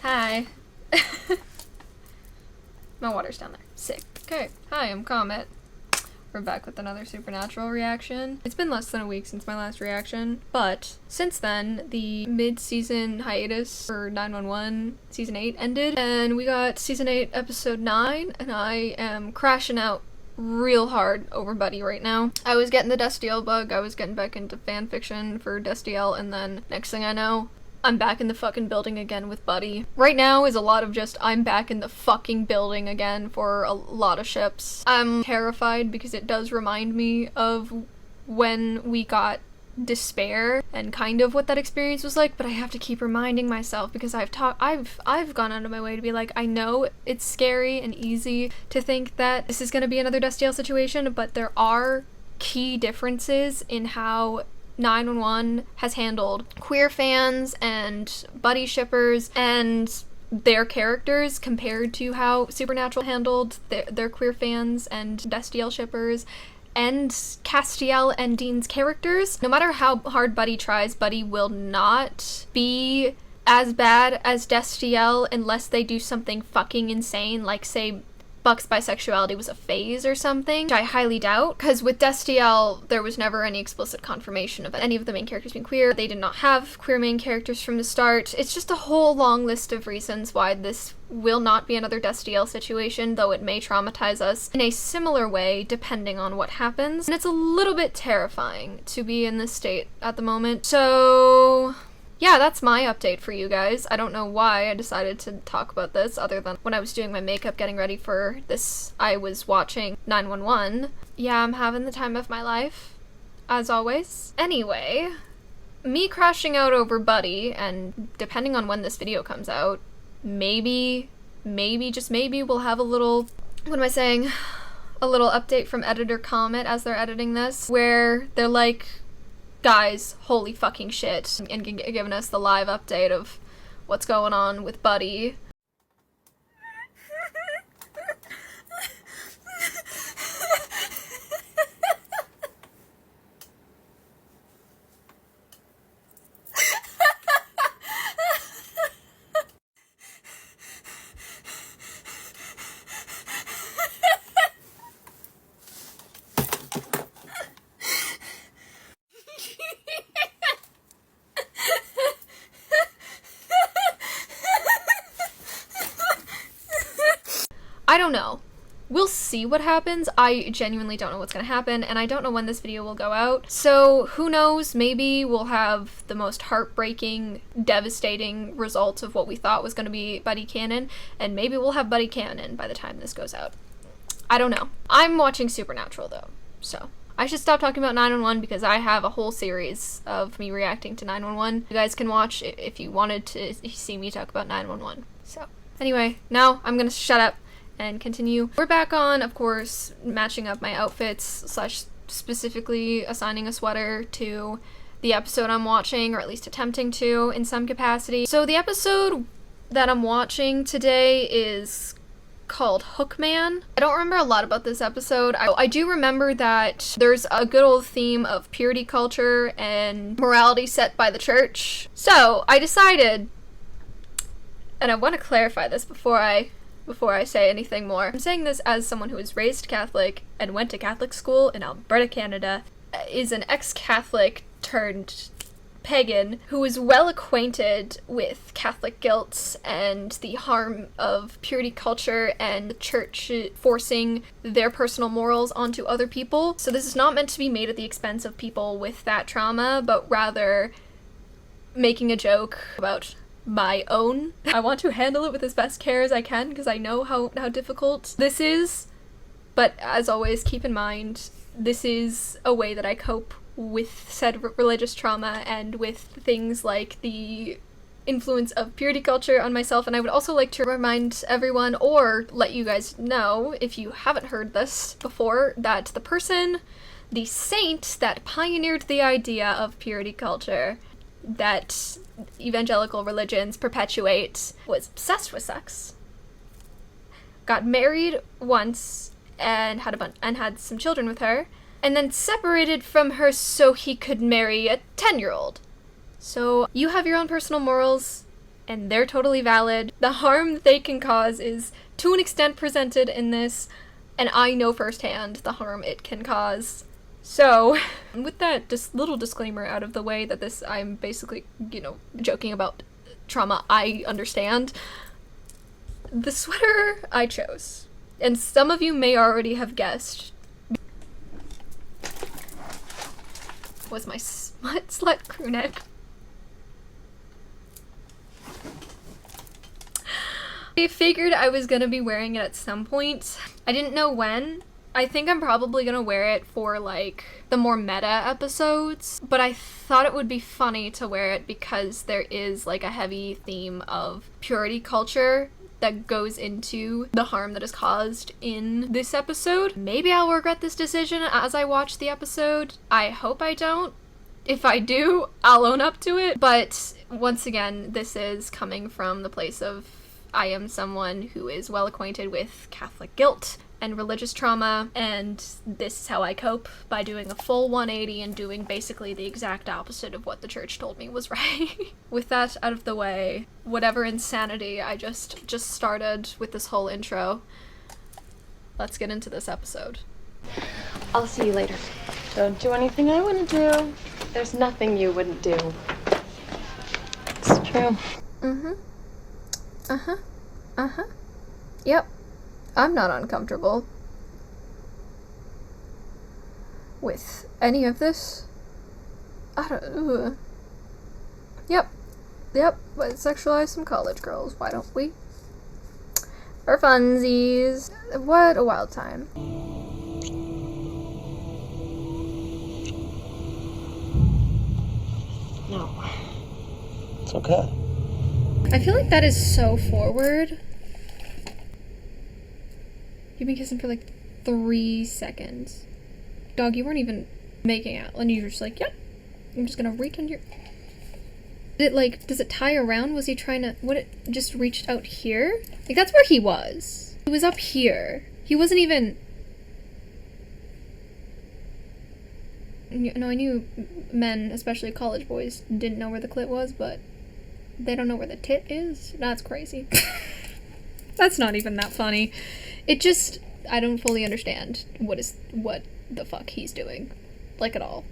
Hi. My water's down there. Sick. Okay. Hi, I'm Comet. We're back with another Supernatural reaction. It's been less than a week since my last reaction, but since then, the mid-season hiatus for 911 Season 8 ended, and we got Season 8 Episode 9, and I am crashing out real hard over Buddy right now. I was getting the Destiel bug, I was getting back into fanfiction for Destiel, and then next thing I know, I'm back in the fucking building again with Buddy. Right now is a lot of just, I'm back in the fucking building again for a lot of ships. I'm terrified because it does remind me of when we got Despair and kind of what that experience was like, but I have to keep reminding myself because I've gone out of my way to be like, I know it's scary and easy to think that this is gonna be another Destiel situation, but there are key differences in how 911 has handled queer fans and buddy shippers and their characters compared to how Supernatural handled their queer fans and Destiel shippers and Castiel and Dean's characters. No matter how hard Buddy tries, Buddy will not be as bad as Destiel unless they do something fucking insane, like say Buck's bisexuality was a phase or something, which I highly doubt, because with Destiel, there was never any explicit confirmation of any of the main characters being queer. They did not have queer main characters from the start. It's just a whole long list of reasons why this will not be another Destiel situation, though it may traumatize us in a similar way depending on what happens. And it's a little bit terrifying to be in this state at the moment. So yeah, that's my update for you guys. I don't know why I decided to talk about this other than when I was doing my makeup getting ready for this, I was watching 911. Yeah, I'm having the time of my life, as always. Anyway, me crashing out over Buddy, and depending on when this video comes out, maybe, just maybe, we'll have a little, what am I saying? A little update from editor Comet as they're editing this, where they're like, guys, holy fucking shit, and giving us the live update of what's going on with Buddy. I don't know. We'll see what happens. I genuinely don't know what's gonna happen, and I don't know when this video will go out. So who knows, maybe we'll have the most heartbreaking, devastating result of what we thought was gonna be Buddy canon, and maybe we'll have Buddy canon by the time this goes out. I don't know. I'm watching Supernatural though, so I should stop talking about 911 because I have a whole series of me reacting to 911. You guys can watch if you wanted to see me talk about 911. So anyway, now I'm gonna shut up and continue. We're back on, of course, matching up my outfits, slash specifically assigning a sweater to the episode I'm watching, or at least attempting to in some capacity. So the episode that I'm watching today is called Hookman. I don't remember a lot about this episode. I do remember that there's a good old theme of purity culture and morality set by the church. So I decided, and I want to clarify this before I say anything more. I'm saying this as someone who was raised Catholic and went to Catholic school in Alberta, Canada, is an ex-Catholic turned pagan who is well acquainted with Catholic guilt and the harm of purity culture and the church forcing their personal morals onto other people. So this is not meant to be made at the expense of people with that trauma, but rather making a joke about my own. I want to handle it with as best care as I can because I know how difficult this is, but as always, keep in mind, this is a way that I cope with said religious trauma and with things like the influence of purity culture on myself. And I would also like to remind everyone, or let you guys know, if you haven't heard this before, that the saint that pioneered the idea of purity culture that evangelical religions perpetuate was obsessed with sex, got married once and had some children with her, and then separated from her so he could marry a 10-year-old. So you have your own personal morals, and they're totally valid. The harm that they can cause is, to an extent, presented in this, and I know firsthand the harm it can cause. So, with that little disclaimer out of the way that this, I'm basically, joking about trauma I understand, the sweater I chose, and some of you may already have guessed, was my smut slut crewneck. I figured I was gonna be wearing it at some point. I didn't know when. I think I'm probably gonna wear it for, like, the more meta episodes, but I thought it would be funny to wear it because there is, like, a heavy theme of purity culture that goes into the harm that is caused in this episode. Maybe I'll regret this decision as I watch the episode. I hope I don't. If I do, I'll own up to it. But once again, this is coming from the place of I am someone who is well acquainted with Catholic guilt and religious trauma, and this is how I cope, by doing a full 180 and doing basically the exact opposite of what the church told me was right. With that out of the way, whatever insanity I just started with this whole intro, let's get into this episode. I'll see you later. Don't do anything I wouldn't do. There's nothing you wouldn't do. It's true. Yep. I'm not uncomfortable with any of this. Yep. Let's sexualize some college girls, why don't we? For funsies. What a wild time. No. It's okay. I feel like that is so forward. You've been kissing for like 3 seconds. Dog, you weren't even making out. And you were just like, yep, I'm just gonna reach under your... Does it tie around? Was he trying to... What, it just reached out here? Like, that's where he was. He was up here. He wasn't even... No, I knew men, especially college boys, didn't know where the clit was, but they don't know where the tit is? That's crazy. That's not even that funny. It just, I don't fully understand what the fuck he's doing. Like, at all.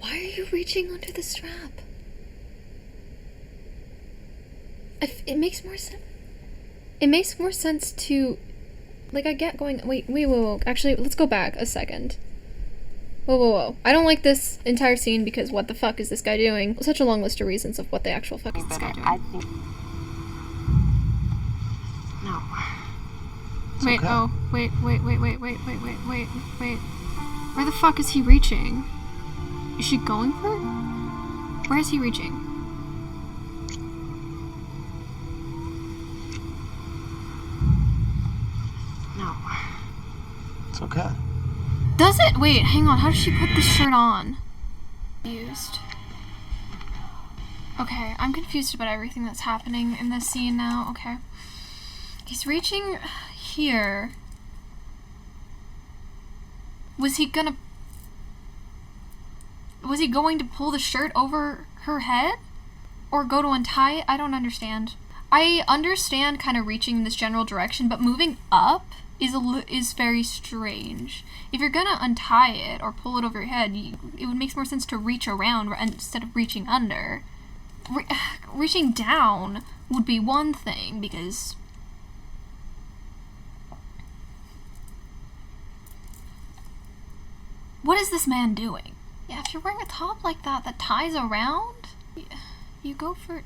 Why are you reaching under the strap? It makes more sense. It makes more sense to, like, I get going, wait, whoa. Actually, let's go back a second. Whoa. I don't like this entire scene because what the fuck is this guy doing? Such a long list of reasons of what the actual fuck is this guy doing. No. Wait, okay. oh, wait. Where the fuck is he reaching? Is she going for it? Where is he reaching? No. It's okay. Does it? Wait, hang on. How does she put this shirt on? Confused. Okay, I'm confused about everything that's happening in this scene now. Okay. He's reaching here. Was he going to pull the shirt over her head? Or go to untie it? I don't understand. I understand kind of reaching in this general direction, but moving up is very strange. If you're gonna untie it or pull it over your head, it would make more sense to reach around instead of reaching under. Reaching down would be one thing, because... What is this man doing? Yeah, if you're wearing a top like that ties around, you go for...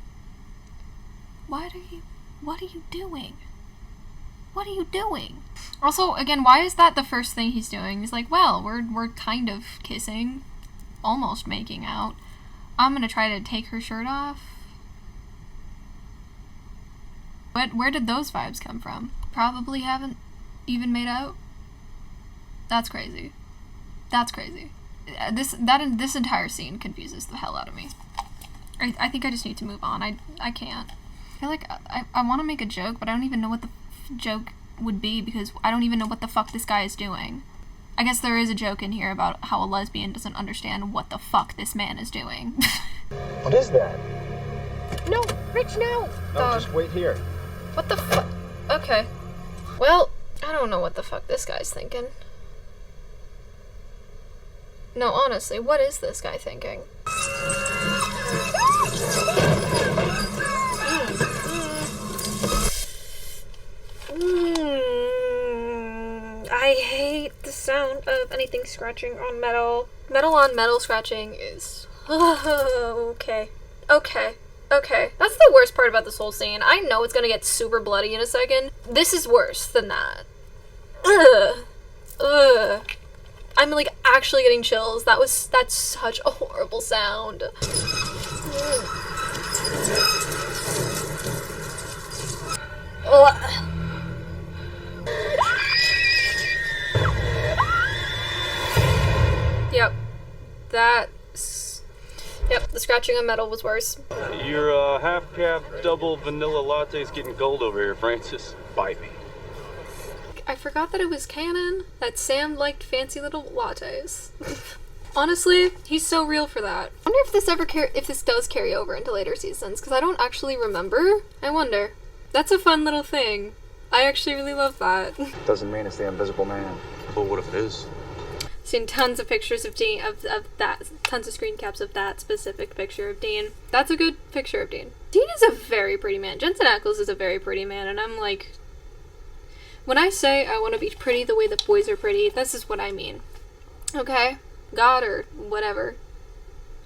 What are you doing? What are you doing? Also, again, why is that the first thing he's doing? He's like, well, we're kind of kissing, almost making out. I'm gonna try to take her shirt off. But where did those vibes come from? Probably haven't even made out. That's crazy. That's crazy. This entire scene confuses the hell out of me. I think I just need to move on. I can't. I feel like I want to make a joke, but I don't even know what the joke would be because I don't even know what the fuck this guy is doing. I guess there is a joke in here about how a lesbian doesn't understand what the fuck this man is doing. What is that? No, Rich, no! No, just wait here. What the fuck? Okay. Well, I don't know what the fuck this guy's thinking. No, honestly, what is this guy thinking? I hate the sound of anything scratching on metal. Metal on metal scratching is... okay. Okay. Okay. That's the worst part about this whole scene. I know it's gonna get super bloody in a second. This is worse than that. Ugh. Ugh. I'm like actually getting chills. That's such a horrible sound. Ugh. Yep. Yep, the scratching on metal was worse. Your half-cap double vanilla latte's getting cold over here, Francis. Bite me. I forgot that it was canon that Sam liked fancy little lattes. Honestly, he's so real for that. I wonder if this does carry over into later seasons, because I don't actually remember. I wonder. That's a fun little thing. I actually really love that. Doesn't mean it's the Invisible Man. But what if it is? Seen tons of pictures of Dean, of that, tons of screen caps of that specific picture of Dean. That's a good picture of Dean. Dean is a very pretty man. Jensen Ackles is a very pretty man, and I'm like, when I say I want to be pretty the way that boys are pretty, this is what I mean. Okay? God or whatever.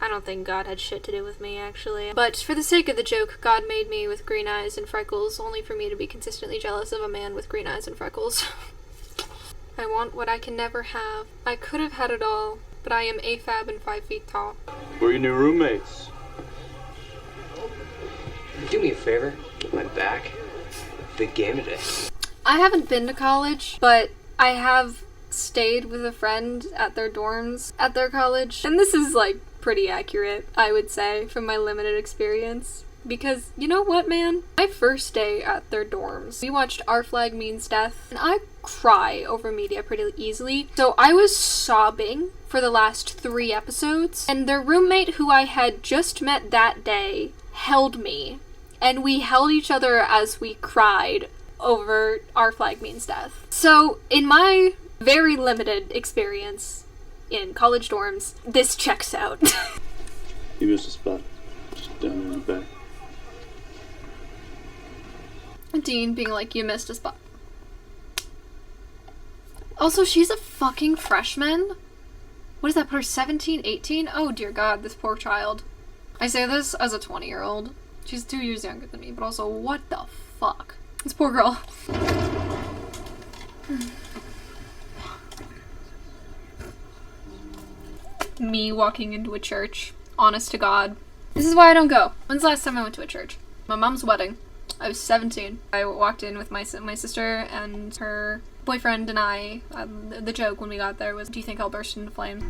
I don't think God had shit to do with me, actually. But for the sake of the joke, God made me with green eyes and freckles, only for me to be consistently jealous of a man with green eyes and freckles. I want what I can never have. I could have had it all, but I am AFAB and 5 feet tall. We're your new roommates. Do me a favor, get my back. Big game today. I haven't been to college, but I have stayed with a friend at their dorms at their college. And this is like pretty accurate, I would say, from my limited experience. Because, you know what, man? My first day at their dorms, we watched Our Flag Means Death, and I cry over media pretty easily. So I was sobbing for the last 3 episodes, and their roommate, who I had just met that day, held me. And we held each other as we cried over Our Flag Means Death. So, in my very limited experience in college dorms, this checks out. You missed a spot. Just down there in the back. Dean being like, you missed a spot. Also, she's a fucking freshman? What does that put her, 17, 18? Oh dear God, this poor child. I say this as a 20-year-old. She's 2 years younger than me, but also, what the fuck? This poor girl. Me walking into a church. Honest to God. This is why I don't go. When's the last time I went to a church? My mom's wedding. I was 17. I walked in with my sister and her boyfriend and I. The joke when we got there was, do you think I'll burst into flames?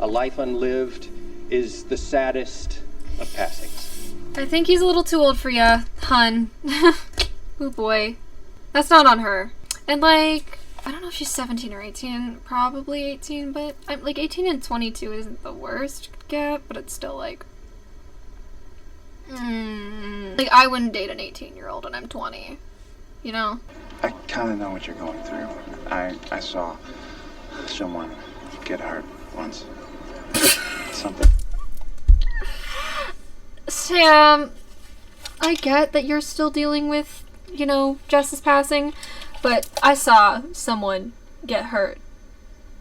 A life unlived is the saddest of passings. I think he's a little too old for ya, hun. Oh boy. That's not on her. And like, I don't know if she's 17 or 18. Probably 18, but I'm like 18 and 22 isn't the worst you could get, but it's still like... Like, I wouldn't date an 18-year-old and I'm 20. You know? I kind of know what you're going through. I saw someone get hurt once. Something. Sam, I get that you're still dealing with, you know, justice passing, but I saw someone get hurt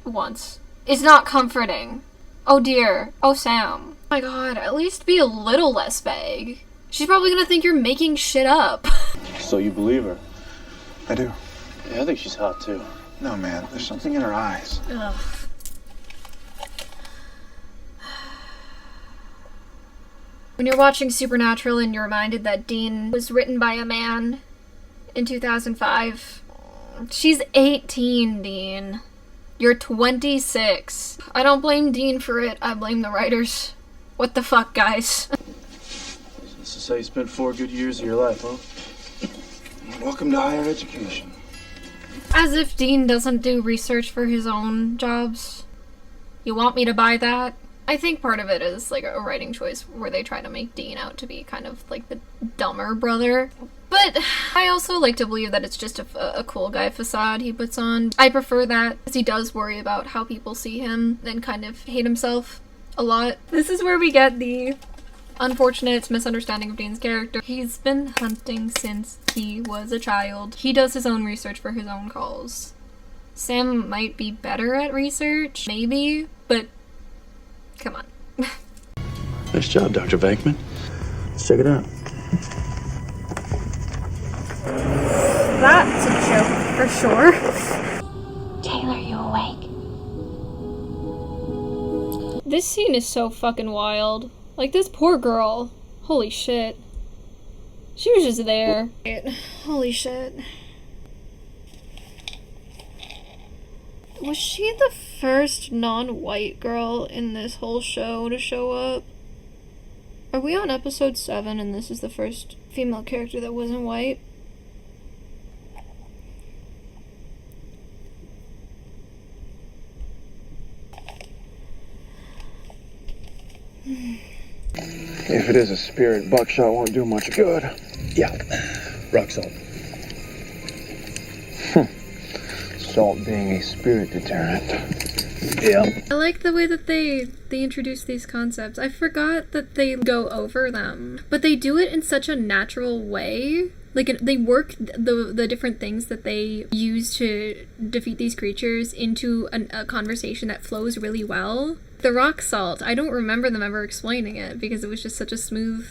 once. It's not comforting. Oh dear. Oh, Sam. Oh my God, at least be a little less vague. She's probably gonna think you're making shit up. So you believe her? I do. Yeah, I think she's hot too. No, man, there's something in her eyes. Ugh. When you're watching Supernatural and you're reminded that Dean was written by a man in 2005, she's 18, Dean. You're 26. I don't blame Dean for it, I blame the writers. What the fuck, guys? This is how you spent 4 good years of your life, huh? Welcome to higher education. As if Dean doesn't do research for his own jobs. You want me to buy that? I think part of it is like a writing choice where they try to make Dean out to be kind of like the dumber brother. But I also like to believe that it's just a cool guy facade he puts on. I prefer that, because he does worry about how people see him and kind of hate himself a lot. This is where we get the unfortunate misunderstanding of Dean's character. He's been hunting since he was a child. He does his own research for his own calls. Sam might be better at research, maybe, but come on. Nice job, Dr. Venkman. Let's check it out. That's a joke, for sure. Taylor, you awake? This scene is so fucking wild. Like, this poor girl. Holy shit. She was just there. Holy shit. Was she the first non-white girl in this whole show to show up? Are we on episode 7 and this is the first female character that wasn't white? If it is a spirit, buckshot won't do much good. Yeah, rock salt. Salt being a spirit deterrent. Yeah. I like the way that they introduce these concepts. I forgot that they go over them, but they do it in such a natural way. Like, they work the different things that they use to defeat these creatures into a conversation that flows really well. The rock salt, I don't remember them ever explaining it because it was just such a smooth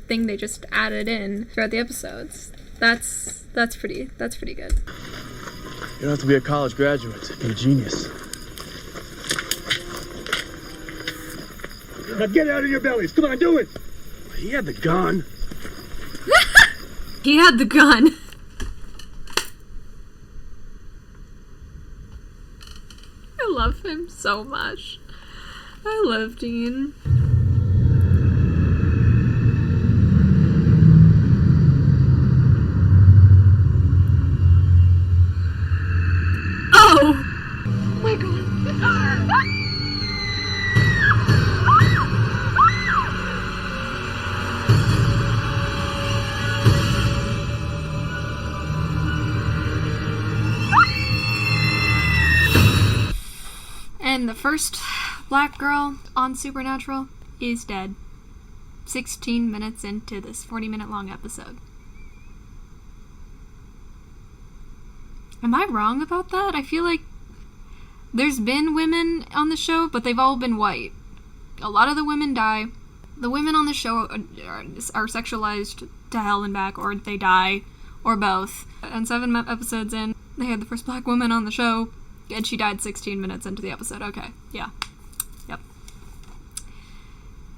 thing they just added in throughout the episodes. That's pretty good. You don't have to be a college graduate. Be a genius. Now get out of your bellies. Come on, do it. He had the gun. He had the gun. I love him so much. I love Dean. Oh! Oh my god. And the first black girl on Supernatural is dead. 16 minutes into this 40-minute long episode. Am I wrong about that? I feel like there's been women on the show, but they've all been white. A lot of the women die. The women on the show are sexualized to hell and back, or they die, or both. And 7 episodes in, they had the first black woman on the show, and she died 16 minutes into the episode. Okay, yeah. Yep.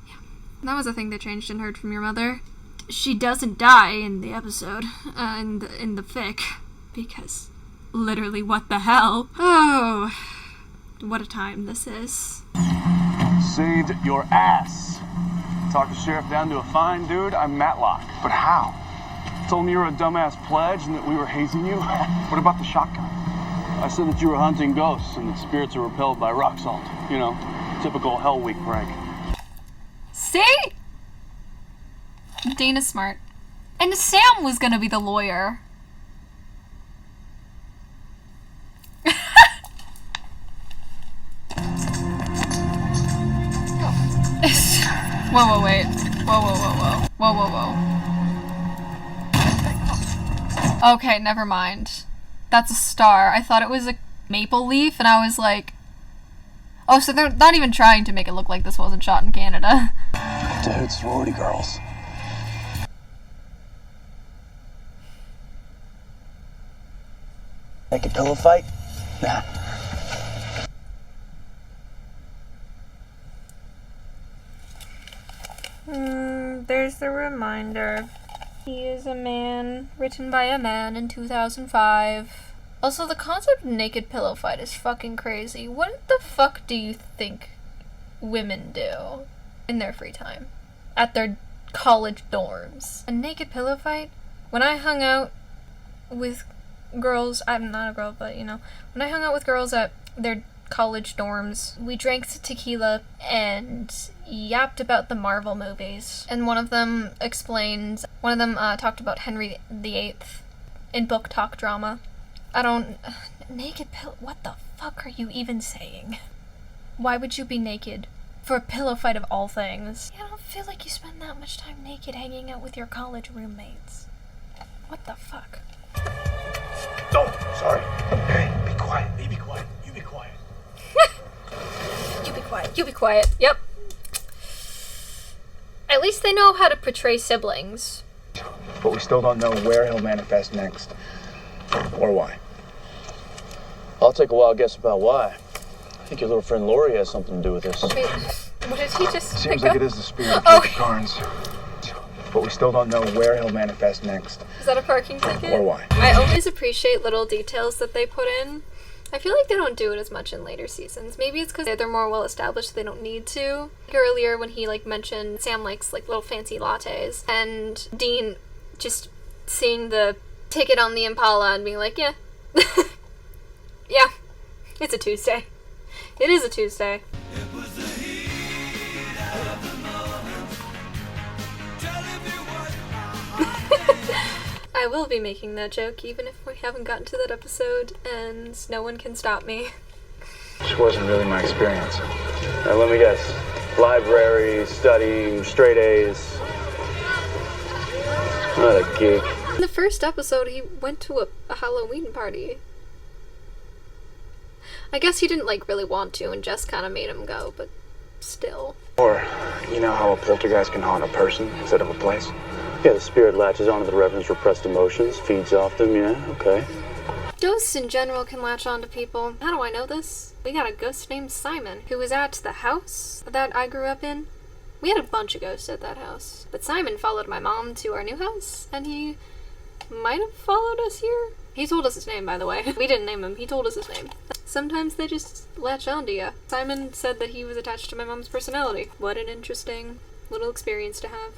Yeah. That was a thing that changed in Heard From Your Mother. She doesn't die in the episode, in the fic, because literally what the hell? Oh, what a time this is. Saved your ass. Talked the sheriff down to a fine, dude. I'm Matlock. But how? Told me you were a dumbass pledge and that we were hazing you. What about the shotgun? I said that you were hunting ghosts and that spirits are repelled by rock salt. You know, typical Hell Week prank. See? Dana's smart. And Sam was gonna be the lawyer. Whoa, wait. Whoa. Okay, never mind. That's a star. I thought it was a maple leaf, and I was like... Oh, so they're not even trying to make it look like this wasn't shot in Canada. Dude, sorority girls. Naked pillow fight? Nah. There's the reminder. He is a man, written by a man in 2005. Also, the concept of naked pillow fight is fucking crazy. What the fuck do you think women do in their free time? At their college dorms? A naked pillow fight? When I hung out with girls, I'm not a girl, but you know, when I hung out with girls at their college dorms. We drank tequila and yapped about the Marvel movies. And one of them talked about Henry VIII in book talk drama. Naked pillow, what the fuck are you even saying? Why would you be naked? For a pillow fight of all things. I don't feel like you spend that much time naked hanging out with your college roommates. What the fuck? Oh, sorry. Hey, be quiet. You be quiet. You be quiet. You be quiet. You be quiet. Yep. At least they know how to portray siblings. But we still don't know where he'll manifest next. Or why. I'll take a wild guess about why. I think your little friend Lori has something to do with this. Wait, what did he just Seems pick like up? it is the spirit of Oh. Jacob Carnes. But we still don't know where he'll manifest next. Is that a parking ticket? Or why. I always appreciate little details that they put in. I feel like they don't do it as much in later seasons. Maybe it's because they're more well established, they don't need to. Like earlier when he mentioned Sam likes little fancy lattes, and Dean just seeing the ticket on the Impala and being like, yeah. Yeah. It's a Tuesday. It is a Tuesday. I will be making that joke even if we haven't gotten to that episode and no one can stop me. Which wasn't really my experience. Now, let me guess. Library, studying, straight A's. Not a geek. In the first episode, he went to a Halloween party. I guess he didn't really want to and Jess kind of made him go, but still. Or, you know how a poltergeist can haunt a person instead of a place? Yeah, the spirit latches onto the reverend's repressed emotions, feeds off them, yeah, okay. Ghosts in general can latch on to people. How do I know this? We got a ghost named Simon, who was at the house that I grew up in. We had a bunch of ghosts at that house. But Simon followed my mom to our new house, and he might have followed us here. He told us his name, by the way. We didn't name him, he told us his name. Sometimes they just latch onto you. Simon said that he was attached to my mom's personality. What an interesting little experience to have.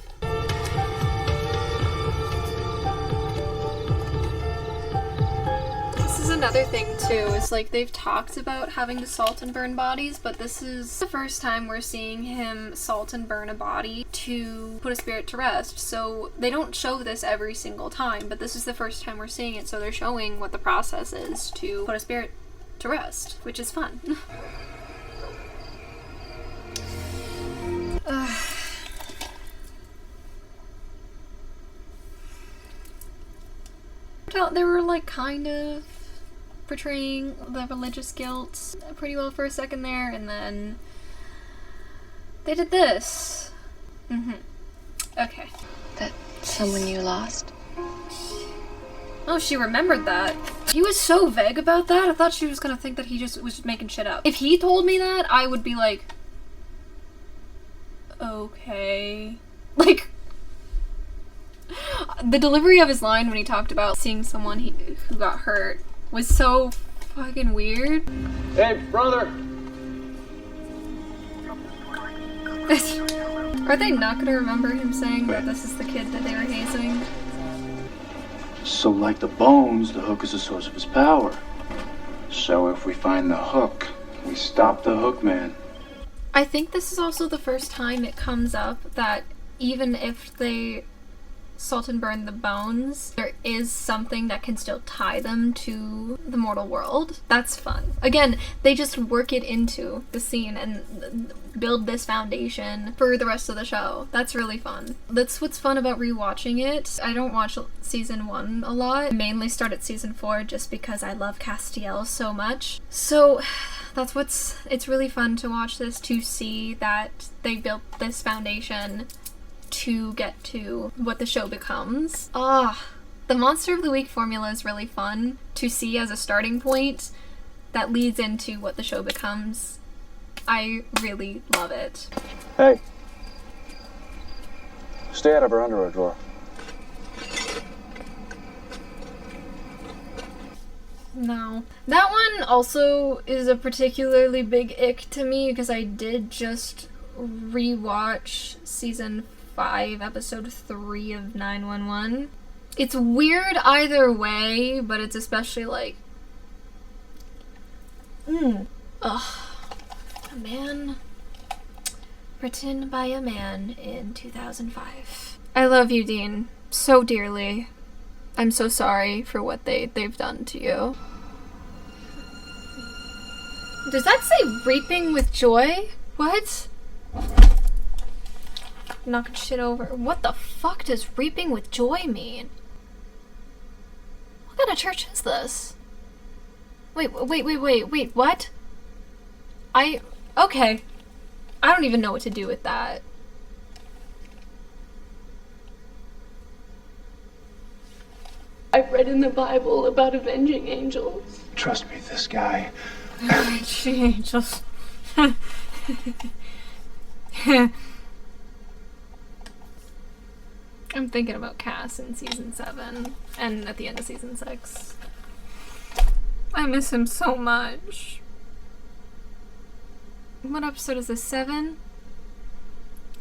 This is another thing too, is they've talked about having to salt and burn bodies, but this is the first time we're seeing him salt and burn a body to put a spirit to rest. So they don't show this every single time, but this is the first time we're seeing it, so they're showing what the process is to put a spirit to rest, which is fun. They were kind of portraying the religious guilt pretty well for a second there, and then they did this. Okay. That someone you lost? Oh, she remembered that. He was so vague about that, I thought she was gonna think that he just was making shit up. If he told me that, I would be like, okay. The delivery of his line when he talked about seeing someone who got hurt was so fucking weird. Hey, brother! Are they not gonna remember him saying that this is the kid that they were hazing? So like the bones, the hook is the source of his power. So if we find the hook, we stop the hook man. I think this is also the first time it comes up that even if they salt and burn the bones, there is something that can still tie them to the mortal world. That's fun. Again, they just work it into the scene and build this foundation for the rest of the show. That's really fun. That's what's fun about rewatching it. I don't watch season 1 a lot. I mainly start at season 4 just because I love Castiel so much. So it's really fun to watch this, to see that they built this foundation to get to what the show becomes. The Monster of the Week formula is really fun to see as a starting point that leads into what the show becomes. I really love it. Hey. Stay out of her underwear drawer. No. That one also is a particularly big ick to me because I did just rewatch season 5, episode 3 of 911. It's weird either way, but it's especially Ugh. A man written by a man in 2005. I love you, Dean, so dearly. I'm so sorry for what they've done to you. Does that say reaping with joy? What? Knocking shit over. What the fuck does reaping with joy mean? What kind of church is this? Wait, what? Okay. I don't even know what to do with that. I've read in the Bible about avenging angels. Trust me, this guy. Angels. I'm thinking about Cass in season 7 and at the end of season 6. I miss him so much. What episode is this? 7?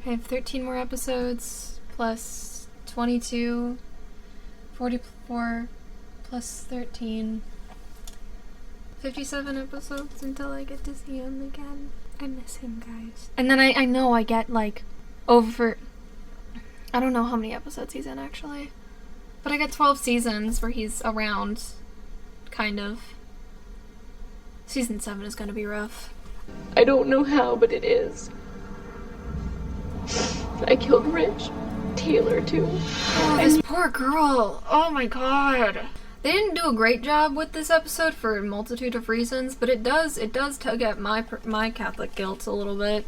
I have 13 more episodes plus 22, 44 plus 13. 57 episodes until I get to see him again. I miss him, guys. And then I know I get like over... I don't know how many episodes he's in actually. But I get 12 seasons where he's around, kind of. Season 7 is gonna be rough. I don't know how, but it is. I killed Rich. Taylor, too. Oh, this poor girl. Oh my god. They didn't do a great job with this episode for a multitude of reasons, but it does tug at my Catholic guilt a little bit.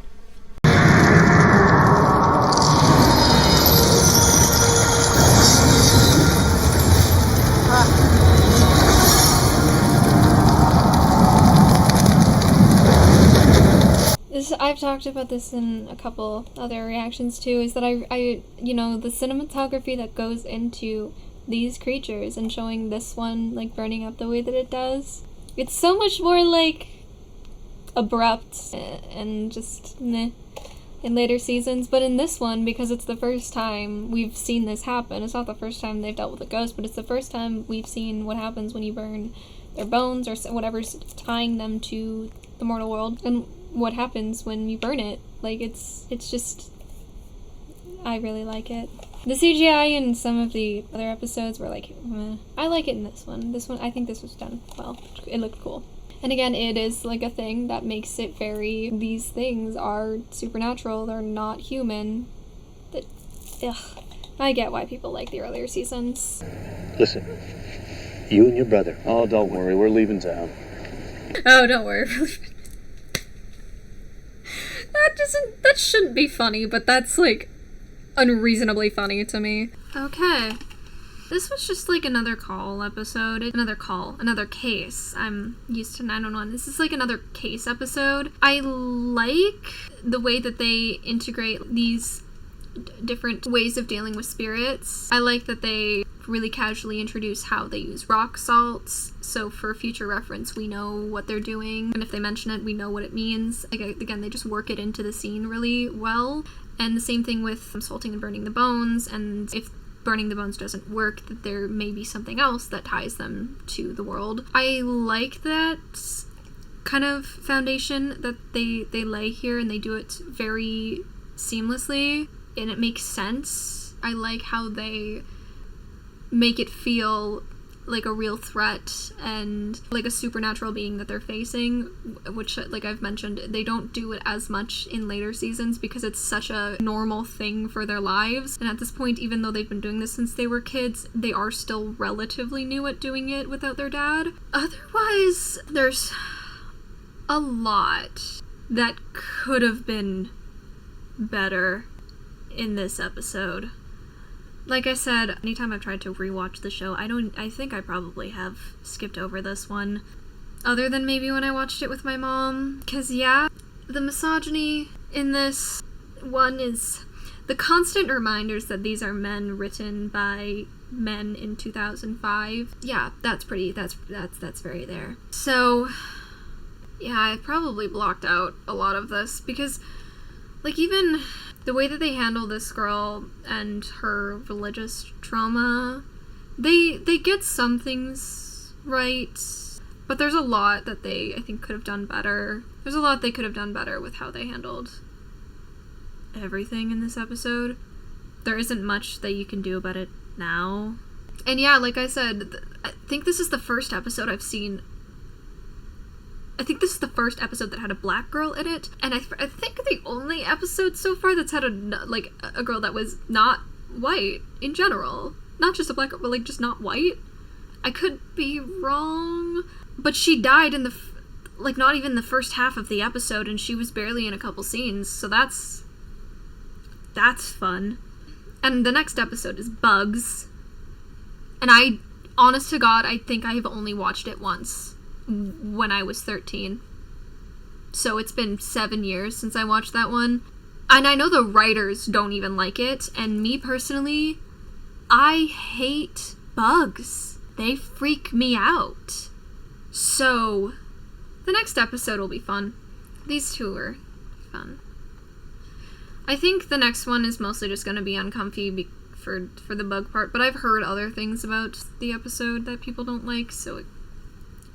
I've talked about this in a couple other reactions too, is that I you know, the cinematography that goes into these creatures and showing this one like burning up the way that it does, it's so much more like abrupt and just meh in later seasons. But in this one, because it's the first time we've seen this happen, it's not the first time they've dealt with a ghost, but it's the first time we've seen what happens when you burn their bones or whatever's tying them to the mortal world, and what happens when you burn it. Like, it's just, I really like it. The CGI in some of the other episodes were like, meh. I like it in this one. This one, I think this was done well. It looked cool. And again, it is like a thing that makes it very, these things are supernatural, they're not human. That, ugh. I get why people like the earlier seasons. Listen, you and your brother. Oh, don't worry, we're leaving town. Oh, don't worry. That shouldn't be funny, but that's like unreasonably funny to me. Okay. This was just like another call episode. Another case. I'm used to 911. This is like another case episode. I like the way that they integrate these different ways of dealing with spirits. I like that they really casually introduce how they use rock salts, so for future reference we know what they're doing, and if they mention it we know what it means. Like, again, they just work it into the scene really well. And the same thing with salting and burning the bones, and if burning the bones doesn't work, that there may be something else that ties them to the world. I like that kind of foundation that they lay here, and they do it very seamlessly, and it makes sense. I like how they make it feel like a real threat and like a supernatural being that they're facing, which, like I've mentioned, they don't do it as much in later seasons because it's such a normal thing for their lives. And at this point, even though they've been doing this since they were kids, they are still relatively new at doing it without their dad. Otherwise, there's a lot that could have been better in this episode. Like I said, anytime I've tried to rewatch the show, I think I probably have skipped over this one. Other than maybe when I watched it with my mom. 'Cause yeah, the misogyny in this one is the constant reminders that these are men written by men in 2005. Yeah, that's very there. So, yeah, I probably blocked out a lot of this because, like, even the way that they handle this girl and her religious trauma, they get some things right, but But there's a lot that they, I think, could have done better. There's a lot they could have done better with how they handled everything in this episode. There isn't much that you can do about it now. And yeah, like I said, I think this is the first episode I've seen. I think this is the first episode that had a black girl in it, and I think the only episode so far that's had a girl that was not white in general. Not just a black girl, but like just not white. I could be wrong, but she died in the not even the first half of the episode, and she was barely in a couple scenes, so that's fun. And the next episode is Bugs, and I, honest to God, I think I have only watched it once when I was 13. So it's been 7 years since I watched that one. And I know the writers don't even like it, and me personally, I hate bugs. They freak me out. So, the next episode will be fun. These two are fun. I think the next one is mostly just going to be uncomfy for the bug part, but I've heard other things about the episode that people don't like, so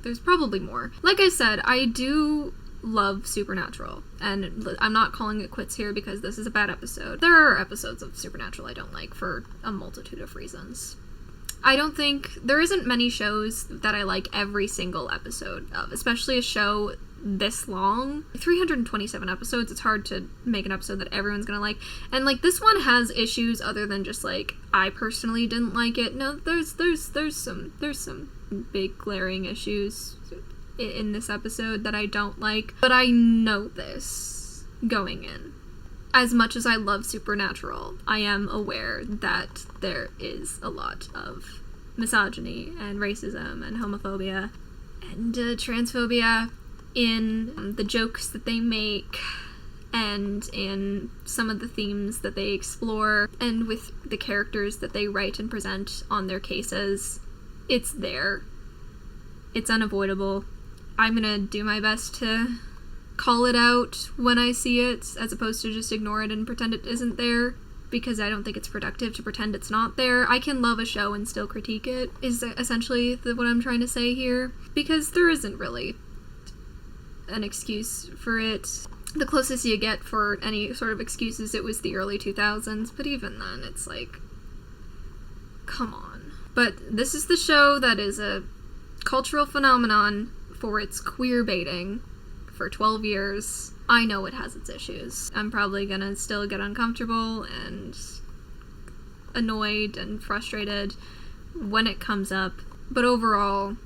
there's probably more. Like I said, I do love Supernatural, and I'm not calling it quits here because this is a bad episode. There are episodes of Supernatural I don't like for a multitude of reasons. I don't think there isn't many shows that I like every single episode of, especially a show this long. 327 episodes, it's hard to make an episode that everyone's gonna like. And like this one has issues other than just like I personally didn't like it. No, there's some big glaring issues in this episode that I don't like, but I know this going in. As much as I love Supernatural, I am aware that there is a lot of misogyny and racism and homophobia and transphobia in the jokes that they make and in some of the themes that they explore and with the characters that they write and present on their cases. It's there. It's unavoidable. I'm gonna do my best to call it out when I see it, as opposed to just ignore it and pretend it isn't there, because I don't think it's productive to pretend it's not there. I can love a show and still critique it, is essentially what I'm trying to say here, because there isn't really an excuse for it. The closest you get for any sort of excuses, it was the early 2000s, but even then, it's like, come on. But this is the show that is a cultural phenomenon for its queer baiting for 12 years. I know it has its issues. I'm probably gonna still get uncomfortable and annoyed and frustrated when it comes up, but overall,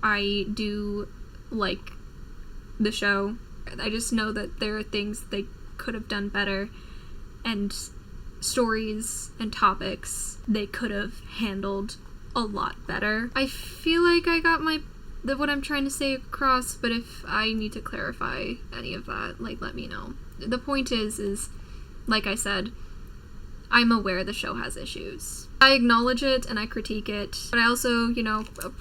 I do like the show. I just know that there are things they could have done better, and stories and topics they could have handled a lot better. I feel like I got what I'm trying to say across, but if I need to clarify any of that, let me know. The point is, like I said, I'm aware the show has issues. I acknowledge it and I critique it, but I also,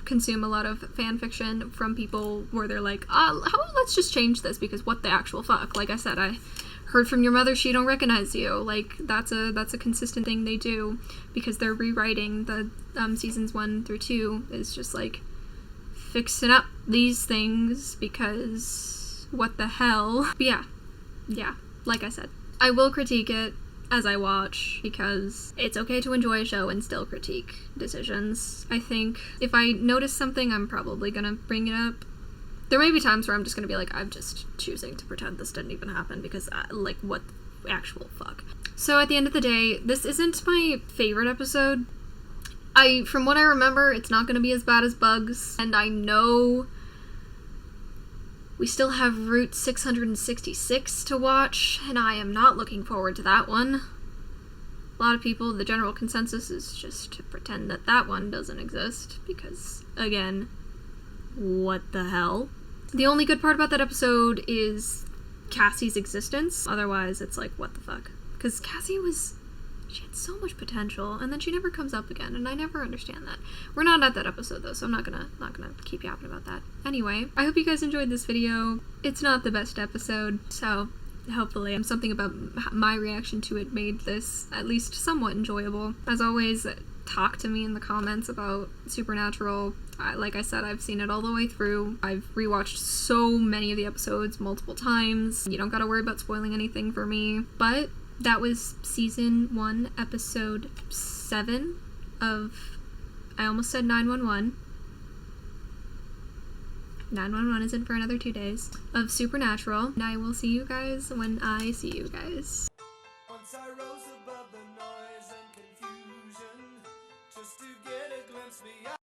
consume a lot of fan fiction from people where they're like, let's just change this because what the actual fuck? Like I said, I heard from your mother she don't recognize you. Like, that's a consistent thing they do because they're rewriting the seasons 1 through 2 is just like fixing up these things because what the hell. But yeah, like I said, I will critique it as I watch because it's okay to enjoy a show and still critique decisions. I think if I notice something, I'm probably gonna bring it up. There may be times where I'm just gonna be like, I'm just choosing to pretend this didn't even happen because what the actual fuck. So at the end of the day, this isn't my favorite episode. From what I remember, it's not going to be as bad as Bugs, and I know we still have Route 666 to watch, and I am not looking forward to that one. A lot of people, the general consensus is just to pretend that one doesn't exist, because, again, what the hell? The only good part about that episode is Cassie's existence, otherwise it's like, what the fuck? Because Cassie she had so much potential, and then she never comes up again, and I never understand that. We're not at that episode, though, so I'm not gonna keep yapping about that. Anyway, I hope you guys enjoyed this video. It's not the best episode, so hopefully something about my reaction to it made this at least somewhat enjoyable. As always, talk to me in the comments about Supernatural. Like I said, I've seen it all the way through. I've rewatched so many of the episodes multiple times. You don't gotta worry about spoiling anything for me. But that was season 1, episode 7 of, I almost said 911. 911 is in for another 2 days of Supernatural. And I will see you guys when I see you guys. Once I wrote